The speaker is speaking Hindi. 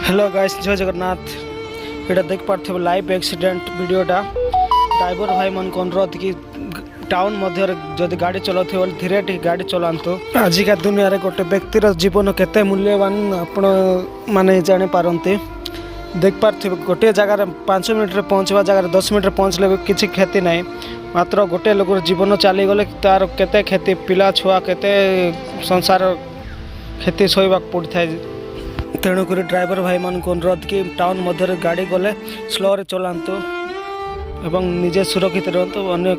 हेलो गाइस, जय जगन्नाथ। यहाँ देख पार्थ लाइव एक्सीडेंट वीडियोटा। ड्राइवर भाई मन को अनुरोध कि टाउन मध्य जदि गाड़ी चलाते बोले धीरे टी गाड़ी चलातु। आजिका दुनिया रे गोटे व्यक्तिर जीवन केते मूल्यवान आपण माने जानी पारंती। देख पार्थ गोटे जगार 5 मिनट पहुँचवा जगार 10 मिनट पहुँचले भी किसी क्षति ना, मात्र गोटे लोक जीवन चलीगले तार केते क्षति, पिला छुआ केते संसार क्षति सहवाक पड़ी था। तेणुक ड्राइवर भाई मान को अनुरोध कि टाउन मध्य गाड़ी गले स्लो रे चलातु एवं निजे सुरक्षित रहतु। अन्य